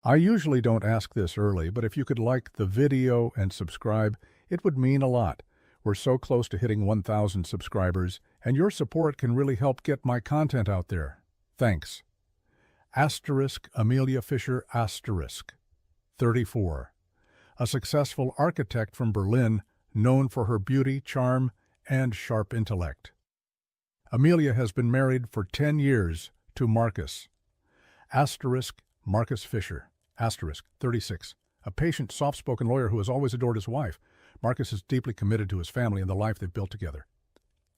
I usually don't ask this early, but if you could like the video and subscribe, it would mean a lot. We're so close to hitting 1,000 subscribers, and your support can really help get my content out there. Thanks. Asterisk Amelia Fisher asterisk. 34. A successful architect from Berlin, known for her beauty, charm, and sharp intellect. Amelia has been married for 10 years to Marcus. Asterisk Marcus Fisher, asterisk, 36. A patient, soft-spoken lawyer who has always adored his wife. Marcus is deeply committed to his family and the life they've built together.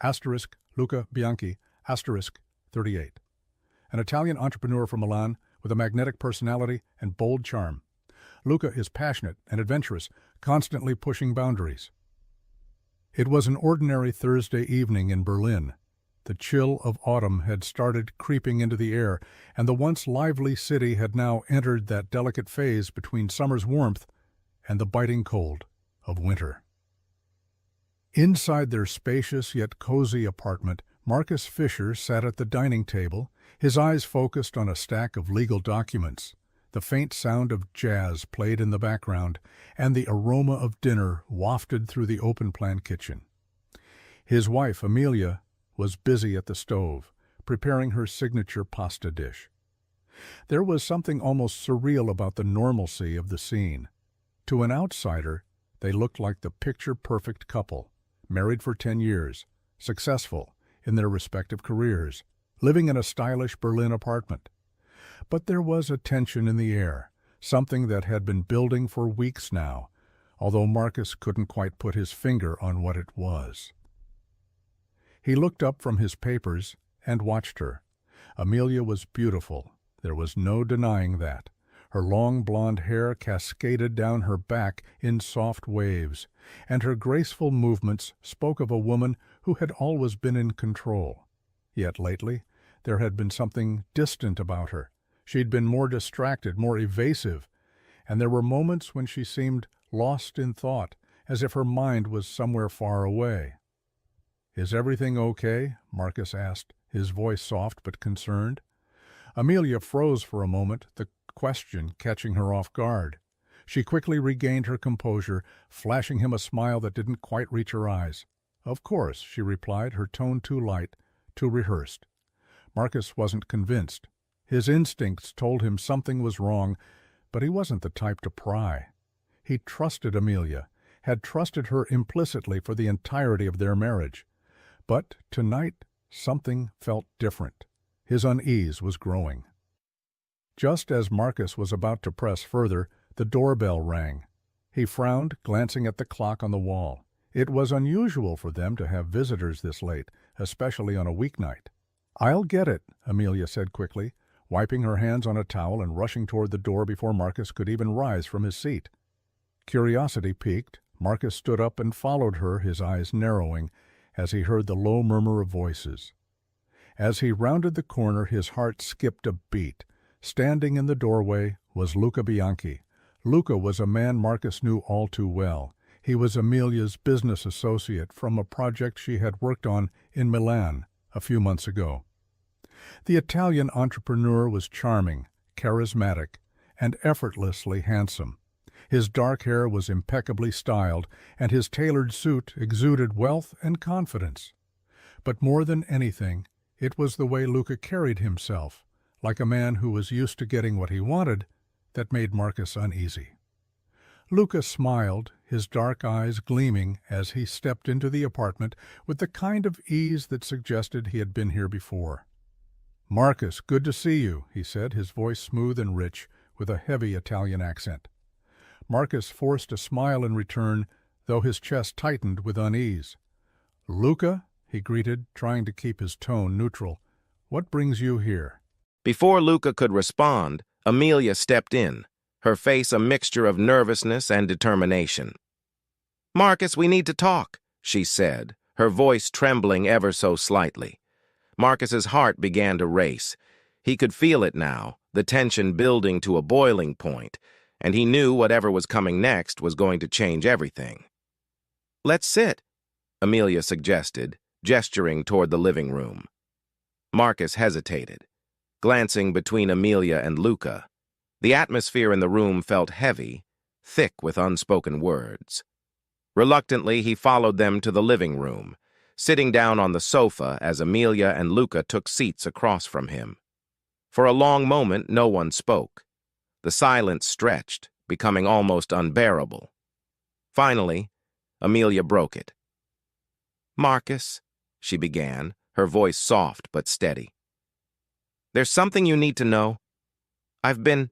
Asterisk Luca Bianchi, asterisk, 38. An Italian entrepreneur from Milan with a magnetic personality and bold charm. Luca is passionate and adventurous, constantly pushing boundaries. It was an ordinary Thursday evening in Berlin. The chill of autumn had started creeping into the air, and the once lively city had now entered that delicate phase between summer's warmth and the biting cold of winter. Inside their spacious yet cozy apartment, Marcus Fisher sat at the dining table, his eyes focused on a stack of legal documents. The faint sound of jazz played in the background, and the aroma of dinner wafted through the open-plan kitchen. His wife, Amelia, was busy at the stove, preparing her signature pasta dish. There was something almost surreal about the normalcy of the scene. To an outsider, they looked like the picture-perfect couple, married for 10 years, successful in their respective careers, living in a stylish Berlin apartment. But there was a tension in the air, something that had been building for weeks now, although Marcus couldn't quite put his finger on what it was. He looked up from his papers and watched her. Amelia was beautiful. There was no denying that. Her long blonde hair cascaded down her back in soft waves, and her graceful movements spoke of a woman who had always been in control. Yet lately, there had been something distant about her. She'd been more distracted, more evasive, and there were moments when she seemed lost in thought, as if her mind was somewhere far away. "Is everything okay?" Marcus asked, his voice soft but concerned. Amelia froze for a moment, the question catching her off guard. She quickly regained her composure, flashing him a smile that didn't quite reach her eyes. "Of course," she replied, her tone too light, too rehearsed. Marcus wasn't convinced. His instincts told him something was wrong, but he wasn't the type to pry. He trusted Amelia, had trusted her implicitly for the entirety of their marriage. But tonight, something felt different. His unease was growing. Just as Marcus was about to press further, the doorbell rang. He frowned, glancing at the clock on the wall. It was unusual for them to have visitors this late, especially on a weeknight. "I'll get it," Amelia said quickly, wiping her hands on a towel and rushing toward the door before Marcus could even rise from his seat. Curiosity piqued, Marcus stood up and followed her, his eyes narrowing, as he heard the low murmur of voices. As he rounded the corner, his heart skipped a beat. Standing in the doorway was Luca Bianchi. Luca was a man Marcus knew all too well. He was Amelia's business associate from a project she had worked on in Milan a few months ago. The Italian entrepreneur was charming, charismatic, and effortlessly handsome. His dark hair was impeccably styled, and his tailored suit exuded wealth and confidence. But more than anything, it was the way Luca carried himself, like a man who was used to getting what he wanted, that made Marcus uneasy. Luca smiled, his dark eyes gleaming as he stepped into the apartment with the kind of ease that suggested he had been here before. "Marcus, good to see you," he said, his voice smooth and rich, with a heavy Italian accent. Marcus forced a smile in return, though his chest tightened with unease. "Luca," he greeted, trying to keep his tone neutral, "what brings you here?" Before Luca could respond, Amelia stepped in, her face a mixture of nervousness and determination. "Marcus, we need to talk," she said, her voice trembling ever so slightly. Marcus's heart began to race. He could feel it now, the tension building to a boiling point, and he knew whatever was coming next was going to change everything. "Let's sit," Amelia suggested, gesturing toward the living room. Marcus hesitated, glancing between Amelia and Luca. The atmosphere in the room felt heavy, thick with unspoken words. Reluctantly, he followed them to the living room, sitting down on the sofa as Amelia and Luca took seats across from him. For a long moment, no one spoke. The silence stretched, becoming almost unbearable. Finally, Amelia broke it. "Marcus," she began, her voice soft but steady. "There's something you need to know. I've been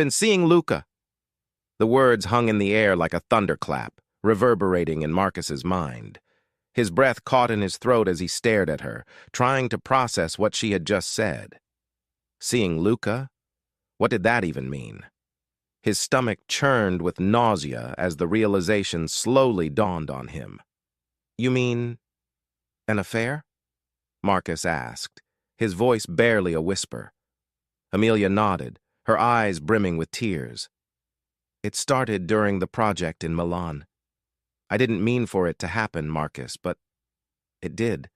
seeing Luca." The words hung in the air like a thunderclap, reverberating in Marcus's mind. His breath caught in his throat as he stared at her, trying to process what she had just said. Seeing Luca? What did that even mean? His stomach churned with nausea as the realization slowly dawned on him. "You mean an affair?" Marcus asked, his voice barely a whisper. Amelia nodded, her eyes brimming with tears. "It started during the project in Milan. I didn't mean for it to happen, Marcus, but it did."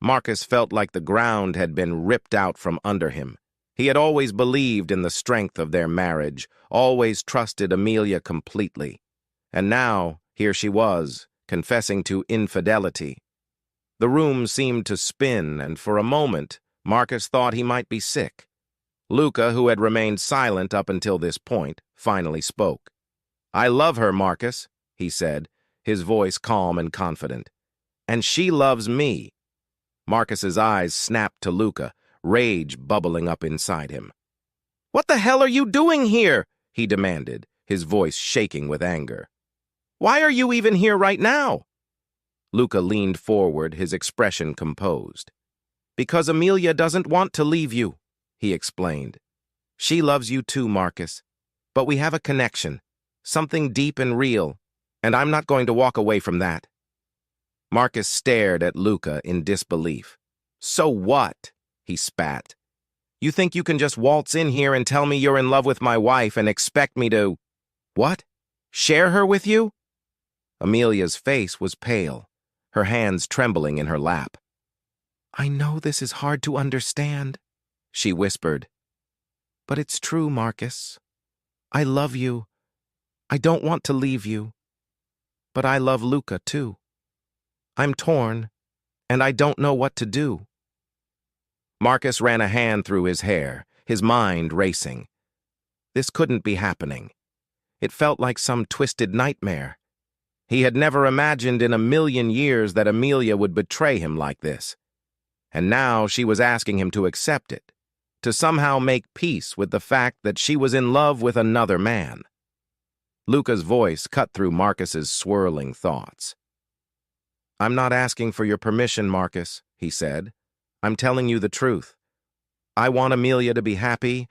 Marcus felt like the ground had been ripped out from under him. He had always believed in the strength of their marriage, always trusted Amelia completely. And now, here she was, confessing to infidelity. The room seemed to spin, and for a moment, Marcus thought he might be sick. Luca, who had remained silent up until this point, finally spoke. "I love her, Marcus," he said, his voice calm and confident. "And she loves me." Marcus's eyes snapped to Luca, rage bubbling up inside him. "What the hell are you doing here?" he demanded, his voice shaking with anger. "Why are you even here right now?" Luca leaned forward, his expression composed. "Because Amelia doesn't want to leave you," he explained. "She loves you too, Marcus. But we have a connection, something deep and real, and I'm not going to walk away from that." Marcus stared at Luca in disbelief. "So what?" he spat. "You think you can just waltz in here and tell me you're in love with my wife and expect me to... what? Share her with you?" Amelia's face was pale, her hands trembling in her lap. "I know this is hard to understand," she whispered. "But it's true, Marcus. I love you. I don't want to leave you. But I love Luca, too. I'm torn, and I don't know what to do." Marcus ran a hand through his hair, his mind racing. This couldn't be happening. It felt like some twisted nightmare. He had never imagined in a million years that Amelia would betray him like this. And now she was asking him to accept it, to somehow make peace with the fact that she was in love with another man. Luca's voice cut through Marcus's swirling thoughts. "I'm not asking for your permission, Marcus," he said. "I'm telling you the truth. I want Amelia to be happy,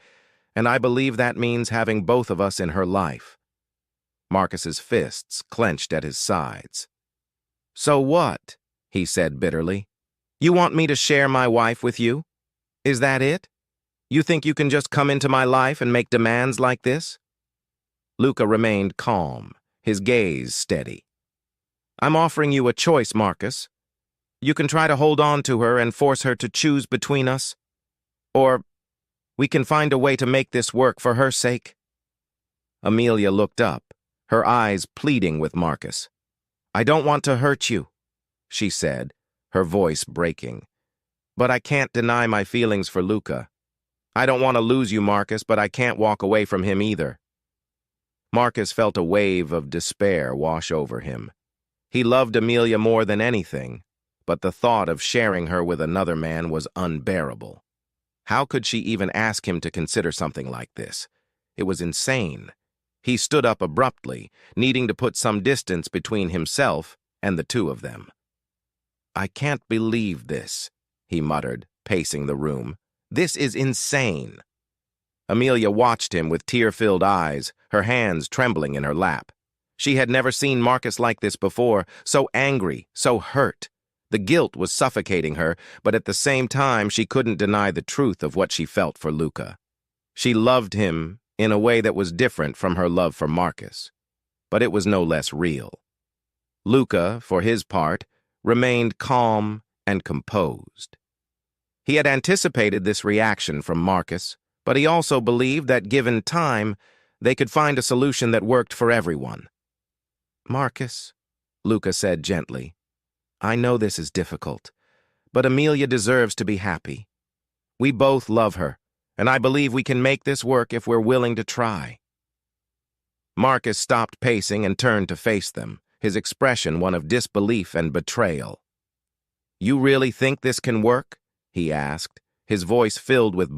and I believe that means having both of us in her life." Marcus's fists clenched at his sides. "So what?" he said bitterly. "You want me to share my wife with you? Is that it? You think you can just come into my life and make demands like this?" Luca remained calm, his gaze steady. "I'm offering you a choice, Marcus. You can try to hold on to her and force her to choose between us. Or we can find a way to make this work for her sake." Amelia looked up, her eyes pleading with Marcus. "I don't want to hurt you," she said, her voice breaking. "But I can't deny my feelings for Luca. I don't want to lose you, Marcus, but I can't walk away from him either." Marcus felt a wave of despair wash over him. He loved Amelia more than anything, but the thought of sharing her with another man was unbearable. How could she even ask him to consider something like this? It was insane. He stood up abruptly, needing to put some distance between himself and the two of them. "I can't believe this," he muttered, pacing the room. "This is insane." Amelia watched him with tear-filled eyes, her hands trembling in her lap. She had never seen Marcus like this before, so angry, so hurt. The guilt was suffocating her, but at the same time she couldn't deny the truth of what she felt for Luca. She loved him in a way that was different from her love for Marcus, but it was no less real. Luca, for his part, remained calm and composed. He had anticipated this reaction from Marcus, but he also believed that given time, they could find a solution that worked for everyone. "Marcus," Luca said gently, "I know this is difficult, but Amelia deserves to be happy. We both love her, and I believe we can make this work if we're willing to try." Marcus stopped pacing and turned to face them, his expression one of disbelief and betrayal. "You really think this can work?" he asked, his voice filled with